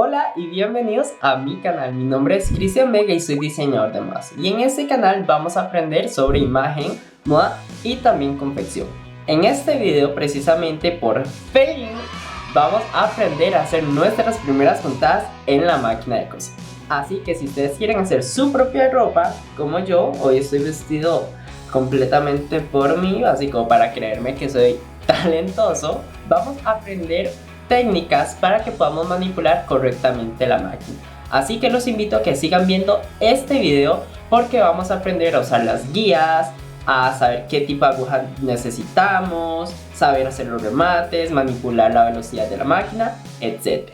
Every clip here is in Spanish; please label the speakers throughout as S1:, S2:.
S1: Hola y bienvenidos a mi canal. Mi nombre es Cristian Vega y soy diseñador de modas. Y en este canal vamos a aprender sobre imagen, moda y también confección. En este video, precisamente por fin, vamos a aprender a hacer nuestras primeras puntadas en la máquina de coser. Así que si ustedes quieren hacer su propia ropa, como yo, hoy estoy vestido completamente por mí, así como para creerme que soy talentoso, vamos a aprender técnicas para que podamos manipular correctamente la máquina. Así que los invito a que sigan viendo este video porque vamos a aprender a usar las guías, a saber qué tipo de aguja necesitamos, saber hacer los remates, manipular la velocidad de la máquina, etc.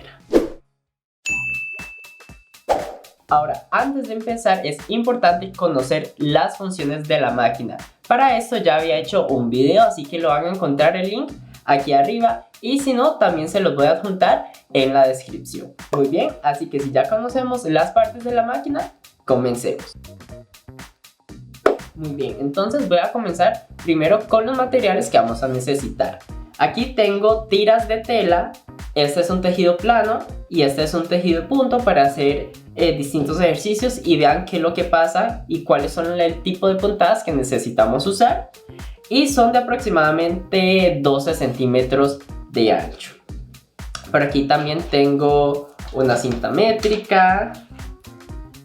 S1: Ahora, antes de empezar es importante conocer las funciones de la máquina. Para esto ya había hecho un video, así que lo van a encontrar el link aquí arriba y si no, también se los voy a adjuntar en la descripción. Muy bien, así que si ya conocemos las partes de la máquina, comencemos. Muy bien, entonces voy a comenzar primero con los materiales que vamos a necesitar. Aquí tengo tiras de tela, este es un tejido plano y este es un tejido de punto para hacer distintos ejercicios y vean qué es lo que pasa y cuáles son el tipo de puntadas que necesitamos usar. Y son de aproximadamente 12 centímetros de ancho. Por aquí también tengo una cinta métrica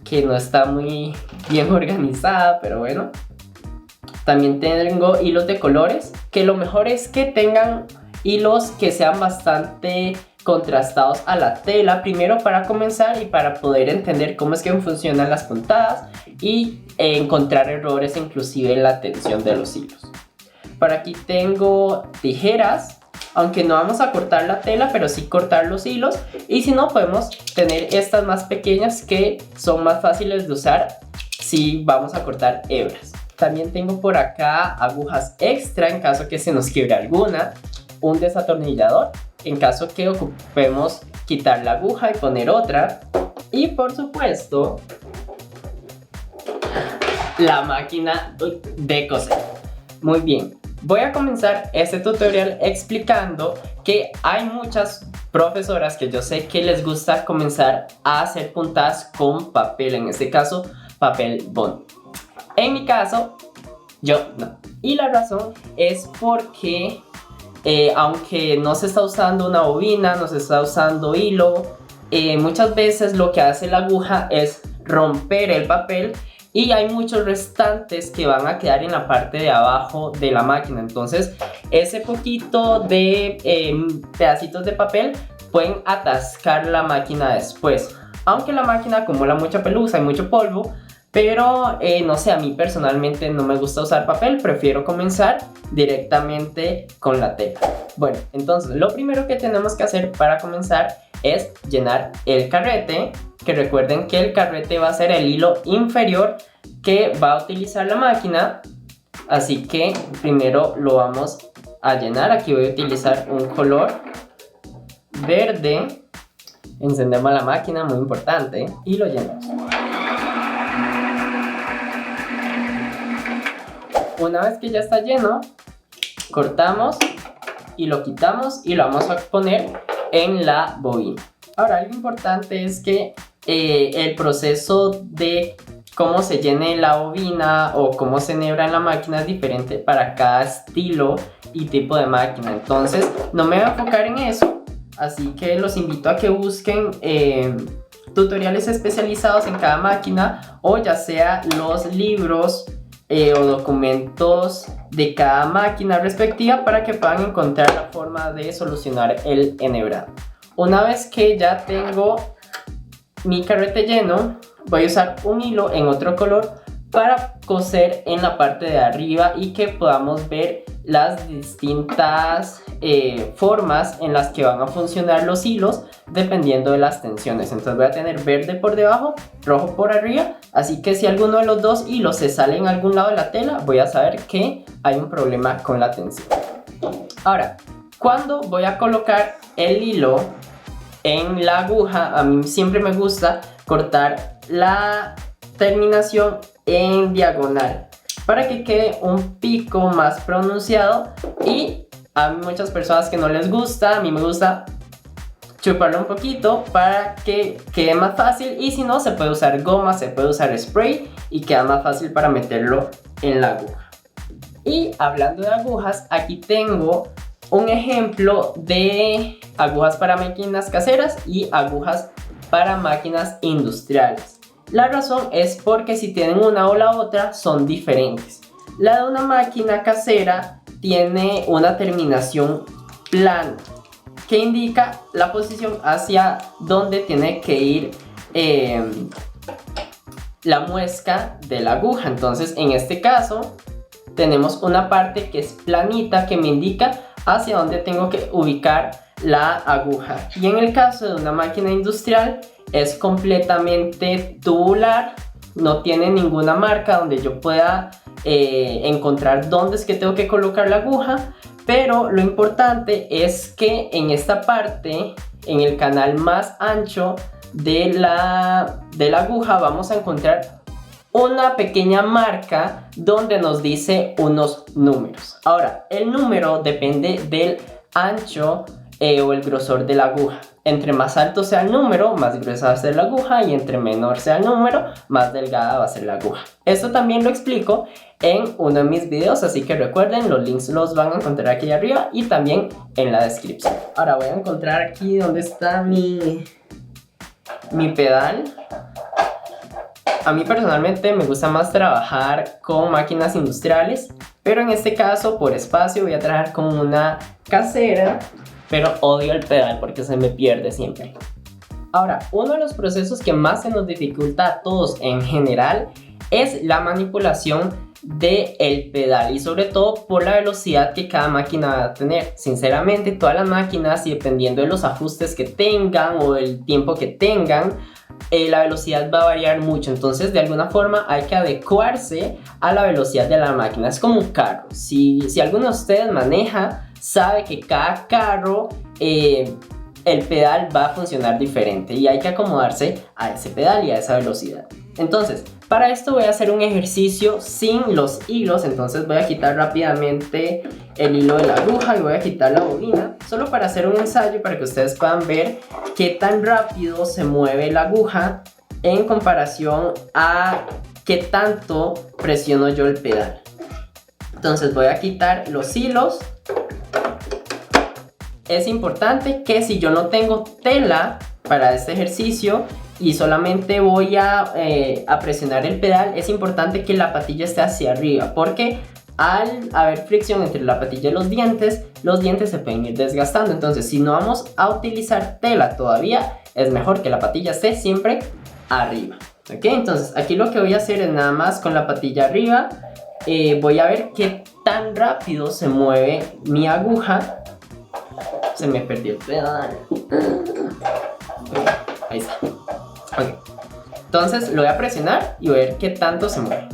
S1: que no está muy bien organizada, pero bueno. También tengo hilos de colores, que lo mejor es que tengan hilos que sean bastante contrastados a la tela, primero para comenzar y para poder entender cómo es que funcionan las puntadas y encontrar errores inclusive en la tensión de los hilos. Por aquí tengo tijeras, aunque no vamos a cortar la tela, pero sí cortar los hilos. Y si no, podemos tener estas más pequeñas que son más fáciles de usar si vamos a cortar hebras. También tengo por acá agujas extra en caso que se nos quiebre alguna. Un desatornillador en caso que ocupemos quitar la aguja y poner otra. Y por supuesto, la máquina de coser. Muy bien. Voy a comenzar este tutorial explicando que hay muchas profesoras que yo sé que les gusta comenzar a hacer puntadas con papel, en este caso papel bond. En mi caso, yo no. Y la razón es porque aunque no se está usando una bobina, no se está usando hilo, muchas veces lo que hace la aguja es romper el papel y hay muchos restantes que van a quedar en la parte de abajo de la máquina. Entonces ese poquito de pedacitos de papel pueden atascar la máquina después. Aunque la máquina acumula mucha pelusa y mucho polvo, pero no sé, a mí personalmente no me gusta usar papel, prefiero comenzar directamente con la tela. Bueno, entonces lo primero que tenemos que hacer para comenzar es llenar el carrete, que recuerden que el carrete va a ser el hilo inferior que va a utilizar la máquina, así que primero lo vamos a llenar. Aquí voy a utilizar un color verde, encendemos la máquina, muy importante, y lo llenamos. Una vez que ya está lleno, cortamos y lo quitamos y lo vamos a poner en la bobina. Ahora, algo importante es que el proceso de cómo se llene la bobina o cómo se enhebra en la máquina es diferente para cada estilo y tipo de máquina. Entonces, no me voy a enfocar en eso, así que los invito a que busquen tutoriales especializados en cada máquina o ya sea los libros o documentos de cada máquina respectiva para que puedan encontrar la forma de solucionar el enhebrado. Una vez que ya tengo mi carrete lleno, voy a usar un hilo en otro color para coser en la parte de arriba y que podamos ver las distintas formas en las que van a funcionar los hilos dependiendo de las tensiones. Entonces voy a tener verde por debajo, rojo por arriba, así que si alguno de los dos hilos se sale en algún lado de la tela, voy a saber que hay un problema con la tensión. Ahora, cuando voy a colocar el hilo en la aguja, a mí siempre me gusta cortar la terminación en diagonal para que quede un pico más pronunciado y a muchas personas que no les gusta, a mí me gusta chuparlo un poquito para que quede más fácil, y si no se puede usar goma, se puede usar spray y queda más fácil para meterlo en la aguja. Y hablando de agujas, aquí tengo un ejemplo de agujas para máquinas caseras y agujas para máquinas industriales. La razón es porque si tienen una o la otra son diferentes. La de una máquina casera tiene una terminación plana que indica la posición hacia donde tiene que ir la muesca de la aguja. Entonces en este caso tenemos una parte que es planita que me indica hacia dónde tengo que ubicar la aguja, y en el caso de una máquina industrial es completamente tubular, no tiene ninguna marca donde yo pueda encontrar dónde es que tengo que colocar la aguja. Pero lo importante es que en esta parte, en el canal más ancho de la aguja, vamos a encontrar una pequeña marca donde nos dice unos números. Ahora, el número depende del ancho o el grosor de la aguja. Entre más alto sea el número, más gruesa va a ser la aguja, y entre menor sea el número, más delgada va a ser la aguja. Esto también lo explico en uno de mis videos, así que recuerden, los links los van a encontrar aquí arriba y también en la descripción. Ahora voy a encontrar aquí donde está mi pedal. A mí personalmente me gusta más trabajar con máquinas industriales, pero en este caso por espacio voy a trabajar con una casera, pero odio el pedal porque se me pierde siempre. Ahora, uno de los procesos que más se nos dificulta a todos en general es la manipulación del pedal, y sobre todo por la velocidad que cada máquina va a tener. Sinceramente, todas las máquinas, y dependiendo de los ajustes que tengan o el tiempo que tengan, la velocidad va a variar mucho. Entonces de alguna forma hay que adecuarse a la velocidad de la máquina. Es como un carro. Si alguno de ustedes maneja, sabe que cada carro el pedal va a funcionar diferente y hay que acomodarse a ese pedal y a esa velocidad. Entonces, para esto voy a hacer un ejercicio sin los hilos. Entonces voy a quitar rápidamente el hilo de la aguja y voy a quitar la bobina, solo para hacer un ensayo para que ustedes puedan ver qué tan rápido se mueve la aguja en comparación a qué tanto presiono yo el pedal. Entonces voy a quitar los hilos. Es importante que si yo no tengo tela para este ejercicio y solamente voy a presionar el pedal, es importante que la patilla esté hacia arriba, porque al haber fricción entre la patilla y los dientes se pueden ir desgastando. Entonces, si no vamos a utilizar tela todavía, es mejor que la patilla esté siempre arriba. ¿Ok? Entonces, aquí lo que voy a hacer es nada más con la patilla arriba. Voy a ver qué tan rápido se mueve mi aguja. Se me perdió el pedal. Ahí está. Ok. Entonces lo voy a presionar y voy a ver qué tanto se mueve.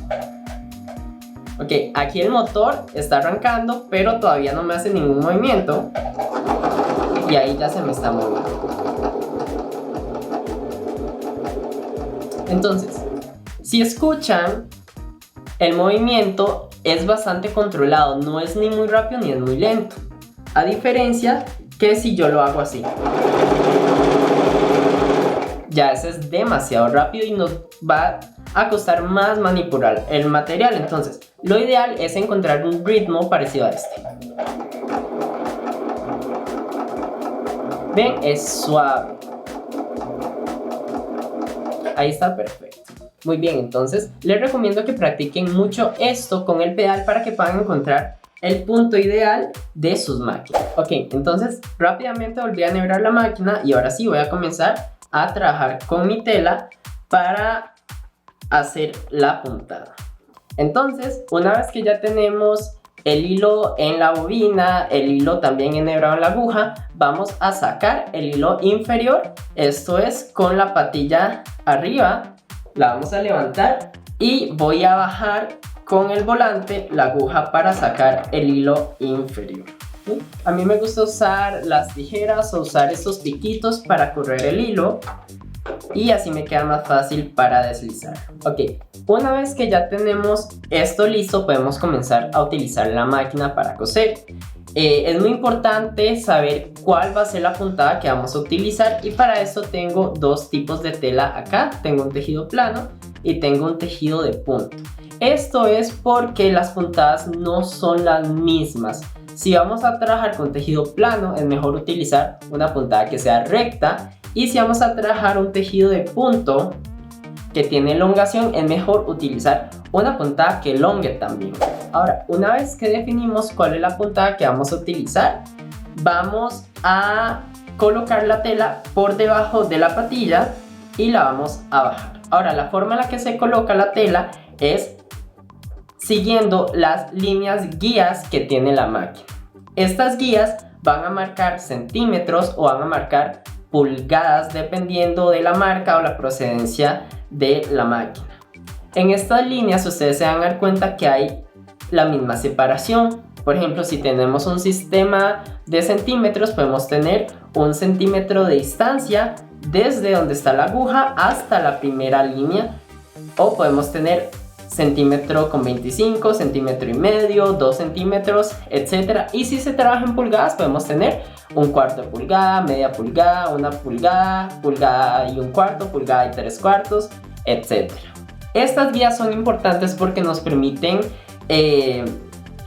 S1: Ok, aquí el motor está arrancando, pero todavía no me hace ningún movimiento. Y ahí ya se me está moviendo. Entonces, si escuchan, el movimiento es bastante controlado. No es ni muy rápido ni es muy lento. A diferencia que si yo lo hago así. Ya ese es demasiado rápido y nos va a costar más manipular el material. Entonces, lo ideal es encontrar un ritmo parecido a este. ¿Ven? Es suave. Ahí está, perfecto. Muy bien, entonces les recomiendo que practiquen mucho esto con el pedal para que puedan encontrar el punto ideal de sus máquinas. Ok, entonces rápidamente volví a enhebrar la máquina y ahora sí voy a comenzar a trabajar con mi tela para hacer la puntada. Entonces, una vez que ya tenemos el hilo en la bobina, el hilo también enhebrado en la aguja, vamos a sacar el hilo inferior. Esto es con la patilla arriba, la vamos a levantar y voy a bajar con el volante la aguja para sacar el hilo inferior. ¿Sí? A mí me gusta usar las tijeras o usar estos piquitos para correr el hilo y así me queda más fácil para deslizar. Ok, una vez que ya tenemos esto listo, podemos comenzar a utilizar la máquina para coser. Es muy importante saber cuál va a ser la puntada que vamos a utilizar, y para eso tengo dos tipos de tela acá. Tengo un tejido plano y tengo un tejido de punto. Esto es porque las puntadas no son las mismas. Si vamos a trabajar con tejido plano, es mejor utilizar una puntada que sea recta, y si vamos a trabajar un tejido de punto que tiene elongación, es mejor utilizar una puntada que elongue también. Ahora, una vez que definimos cuál es la puntada que vamos a utilizar, vamos a colocar la tela por debajo de la patilla y la vamos a bajar. Ahora, la forma en la que se coloca la tela es siguiendo las líneas guías que tiene la máquina. Estas guías van a marcar centímetros o van a marcar pulgadas dependiendo de la marca o la procedencia de la máquina. En estas líneas ustedes se van a dar cuenta que hay la misma separación. Por ejemplo, si tenemos un sistema de centímetros, podemos tener 1 centímetro de distancia desde donde está la aguja hasta la primera línea, o podemos tener centímetro con 25, centímetro y medio, 2 centímetros, etc. Y si se trabaja en pulgadas, podemos tener 1/4 de pulgada, media pulgada, 1 pulgada, pulgada y 1/4, pulgada y 3/4, etc. Estas guías son importantes porque nos permiten,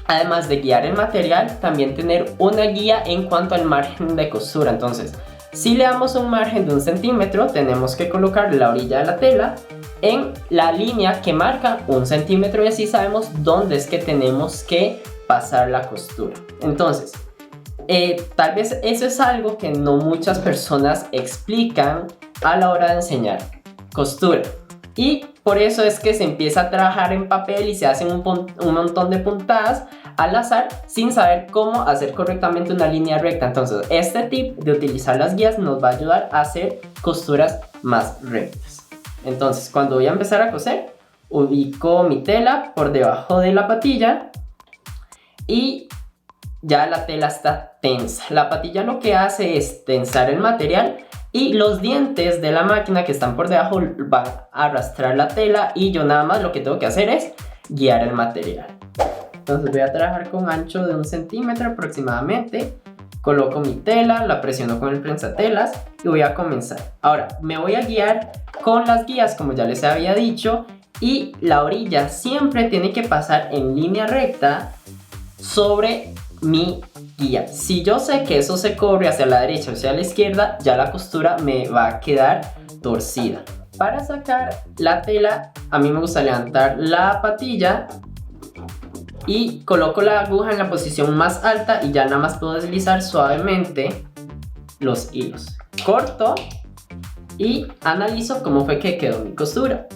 S1: además de guiar el material, también tener una guía en cuanto al margen de costura. Entonces, si le damos un margen de 1 centímetro, tenemos que colocar la orilla de la tela en la línea que marca 1 centímetro, y así sabemos dónde es que tenemos que pasar la costura. Entonces, tal vez eso es algo que no muchas personas explican a la hora de enseñar costura, y por eso es que se empieza a trabajar en papel y se hacen un montón de puntadas al azar sin saber cómo hacer correctamente una línea recta. Entonces, este tip de utilizar las guías nos va a ayudar a hacer costuras más rectas. Entonces, cuando voy a empezar a coser, ubico mi tela por debajo de la patilla y ya la tela está tensa. La patilla lo que hace es tensar el material, y los dientes de la máquina que están por debajo van a arrastrar la tela, y yo nada más lo que tengo que hacer es guiar el material. Entonces voy a trabajar con ancho de 1 centímetro aproximadamente. Coloco mi tela, la presiono con el prensatelas y voy a comenzar. Ahora me voy a guiar con las guías, como ya les había dicho, y la orilla siempre tiene que pasar en línea recta sobre mi guía. Si yo sé que eso se corre hacia la derecha o hacia la izquierda, ya la costura me va a quedar torcida. Para sacar la tela, a mí me gusta levantar la patilla y coloco la aguja en la posición más alta, y ya nada más puedo deslizar suavemente los hilos. Corto y analizo cómo fue que quedó mi costura.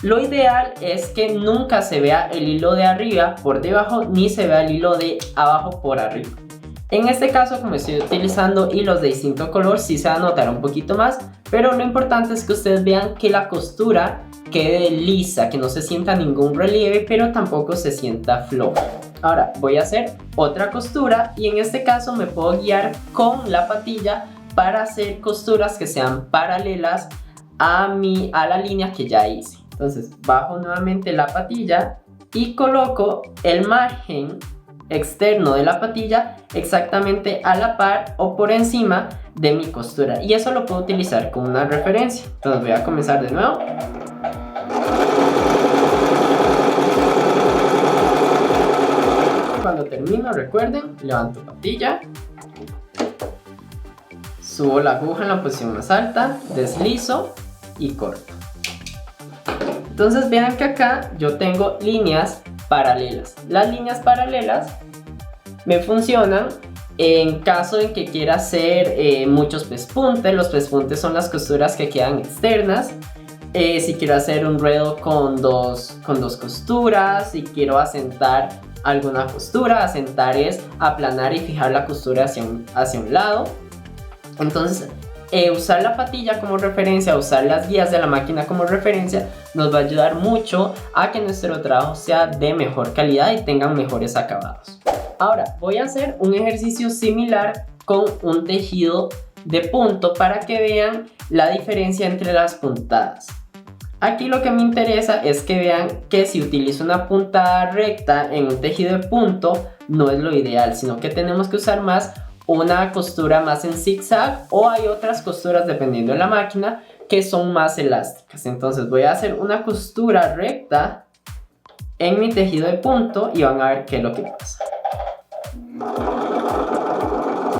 S1: Lo ideal es que nunca se vea el hilo de arriba por debajo, ni se vea el hilo de abajo por arriba. En este caso, como estoy utilizando hilos de distinto color, sí se va a notar un poquito más, pero lo importante es que ustedes vean que la costura quede lisa, que no se sienta ningún relieve, pero tampoco se sienta floja. Ahora voy a hacer otra costura, y en este caso me puedo guiar con la patilla para hacer costuras que sean paralelas a la línea que ya hice. Entonces bajo nuevamente la patilla y coloco el margen externo de la patilla exactamente a la par o por encima de mi costura, y eso lo puedo utilizar como una referencia. Entonces voy a comenzar de nuevo. Cuando termino, recuerden, levanto patilla, subo la aguja en la posición más alta, deslizo y corto. Entonces vean que acá yo tengo líneas paralelas. Las líneas paralelas me funcionan en caso en que quiera hacer muchos pespuntes. Los pespuntes son las costuras que quedan externas. Si quiero hacer un ruedo con dos costuras, si quiero asentar alguna costura, asentar es aplanar y fijar la costura hacia un lado. Entonces, usar la patilla como referencia, usar las guías de la máquina como referencia, nos va a ayudar mucho a que nuestro trabajo sea de mejor calidad y tengan mejores acabados. Ahora voy a hacer un ejercicio similar con un tejido de punto para que vean la diferencia entre las puntadas. Aquí lo que me interesa es que vean que si utilizo una puntada recta en un tejido de punto no es lo ideal, sino que tenemos que usar más una costura más en zigzag, o hay otras costuras dependiendo de la máquina que son más elásticas. Entonces voy a hacer una costura recta en mi tejido de punto y van a ver qué es lo que pasa.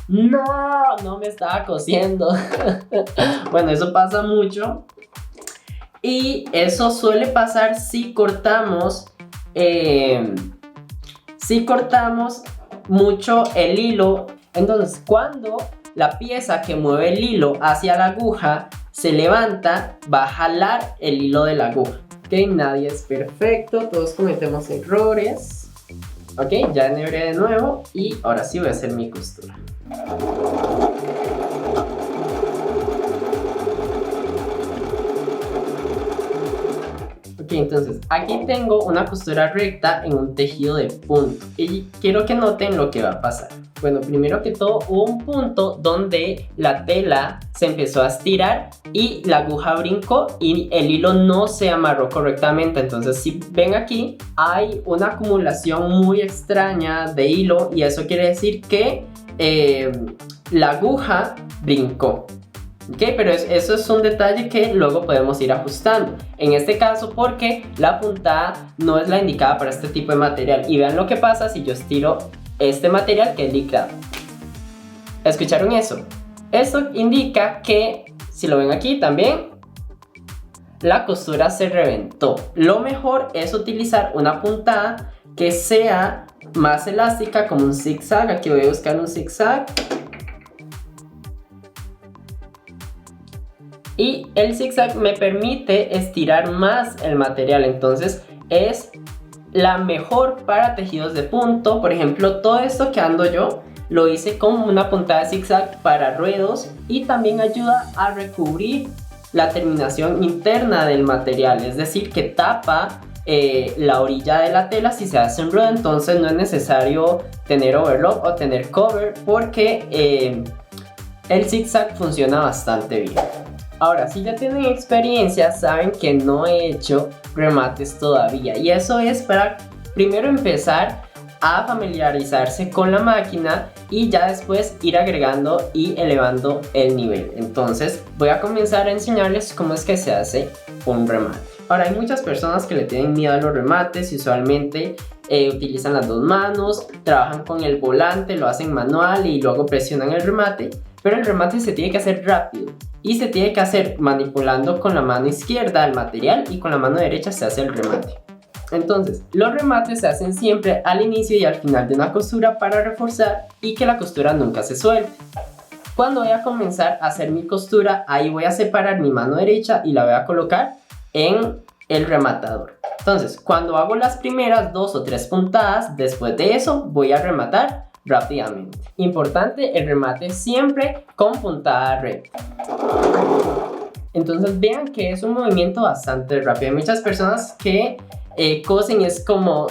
S1: No me estaba cosiendo. Bueno, eso pasa mucho. Y eso suele pasar si cortamos mucho el hilo. Entonces, cuando la pieza que mueve el hilo hacia la aguja se levanta, va a jalar el hilo de la aguja. Ok, nadie es perfecto, todos cometemos errores. Ok, ya enhebré de nuevo y ahora sí voy a hacer mi costura. Ok, entonces aquí tengo una costura recta en un tejido de punto y quiero que noten lo que va a pasar. Bueno, primero que todo hubo un punto donde la tela se empezó a estirar y la aguja brincó y el hilo no se amarró correctamente. Entonces, si ven aquí, hay una acumulación muy extraña de hilo y eso quiere decir que la aguja brincó. Ok, pero eso es un detalle que luego podemos ir ajustando. En este caso, porque la puntada no es la indicada para este tipo de material. Y vean lo que pasa si yo estiro este material que es licrado. ¿Escucharon eso? Eso indica que, si lo ven aquí también, la costura se reventó. Lo mejor es utilizar una puntada que sea más elástica, como un zigzag. Aquí voy a buscar un zigzag. Y el zigzag me permite estirar más el material, entonces es la mejor para tejidos de punto. Por ejemplo, todo esto que ando yo lo hice con una puntada de zigzag para ruedos y también ayuda a recubrir la terminación interna del material, es decir, que tapa la orilla de la tela si se hace un ruedo. Entonces no es necesario tener overlock o tener cover porque el zigzag funciona bastante bien. Ahora, si ya tienen experiencia, saben que no he hecho remates todavía. Y eso es para primero empezar a familiarizarse con la máquina y ya después ir agregando y elevando el nivel. Entonces, voy a comenzar a enseñarles cómo es que se hace un remate. Ahora, hay muchas personas que le tienen miedo a los remates y usualmente utilizan las dos manos, trabajan con el volante, lo hacen manual y luego presionan el remate. Pero el remate se tiene que hacer rápido y se tiene que hacer manipulando con la mano izquierda el material y con la mano derecha se hace el remate. Entonces, los remates se hacen siempre al inicio y al final de una costura para reforzar y que la costura nunca se suelte. Cuando voy a comenzar a hacer mi costura, ahí voy a separar mi mano derecha y la voy a colocar en el rematador. Entonces, cuando hago las primeras 2 o 3 puntadas, después de eso voy a rematar rápidamente. Importante, el remate siempre con puntada recta. Entonces vean que es un movimiento bastante rápido. Hay muchas personas que cosen y es como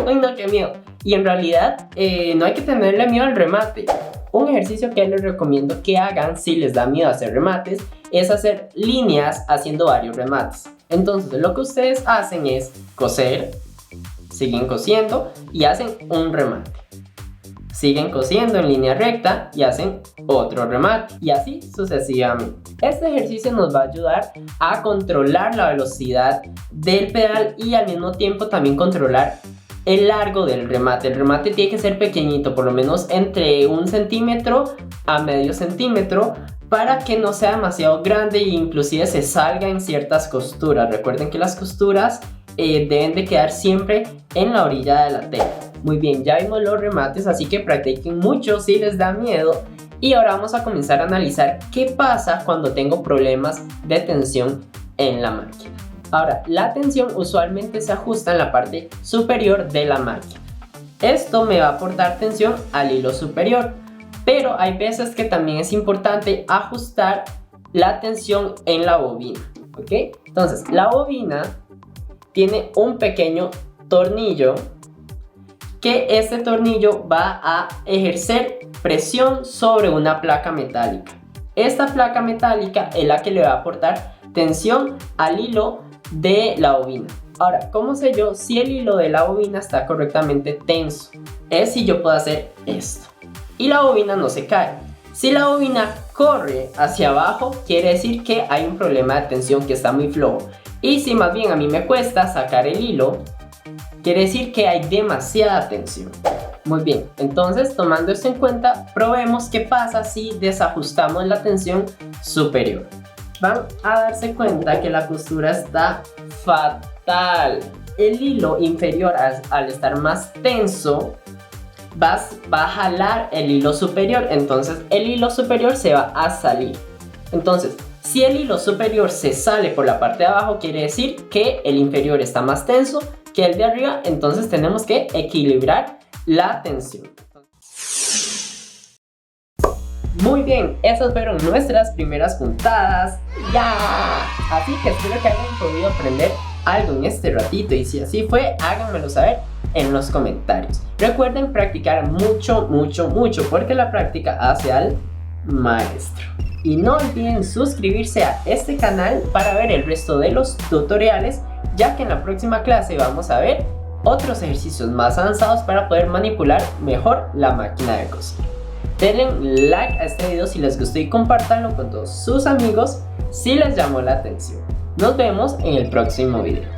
S1: ay no, qué miedo. Y en realidad no hay que tenerle miedo al remate. Un ejercicio que les recomiendo que hagan si les da miedo hacer remates es hacer líneas haciendo varios remates. Entonces lo que ustedes hacen es coser, siguen cosiendo y hacen un remate. Siguen cosiendo en línea recta y hacen otro remate y así sucesivamente. Este ejercicio nos va a ayudar a controlar la velocidad del pedal y al mismo tiempo también controlar el largo del remate. El remate tiene que ser pequeñito, por lo menos entre 1 centímetro a medio centímetro, para que no sea demasiado grande e inclusive se salga en ciertas costuras. Recuerden que las costuras deben de quedar siempre en la orilla de la tela. Muy bien, ya vimos los remates, así que practiquen mucho si les da miedo. Y ahora vamos a comenzar a analizar qué pasa cuando tengo problemas de tensión en la máquina. Ahora, la tensión usualmente se ajusta en la parte superior de la máquina. Esto me va a aportar tensión al hilo superior, pero hay veces que también es importante ajustar la tensión en la bobina, ¿ok? Entonces, la bobina tiene un pequeño tornillo que este tornillo va a ejercer presión sobre una placa metálica. Esta placa metálica es la que le va a aportar tensión al hilo de la bobina. Ahora, ¿cómo sé yo si el hilo de la bobina está correctamente tenso? Es si yo puedo hacer esto y la bobina no se cae. Si la bobina corre hacia abajo, quiere decir que hay un problema de tensión, que está muy flojo. Y si más bien a mí me cuesta sacar el hilo, quiere decir que hay demasiada tensión. Muy bien, entonces tomando esto en cuenta, probemos qué pasa si desajustamos la tensión superior. Van a darse cuenta que la costura está fatal. El hilo inferior, al estar más tenso, va a jalar el hilo superior, entonces el hilo superior se va a salir. Entonces, si el hilo superior se sale por la parte de abajo, quiere decir que el inferior está más tenso que el de arriba, entonces tenemos que equilibrar la tensión. Muy bien, esas fueron nuestras primeras puntadas. ¡Ya! Así que espero que hayan podido aprender algo en este ratito, y si así fue, háganmelo saber en los comentarios. Recuerden practicar mucho, porque la práctica hace al maestro. Y no olviden suscribirse a este canal para ver el resto de los tutoriales, ya que en la próxima clase vamos a ver otros ejercicios más avanzados para poder manipular mejor la máquina de coser. Denle like a este video si les gustó y compártanlo con todos sus amigos si les llamó la atención. Nos vemos en el próximo video.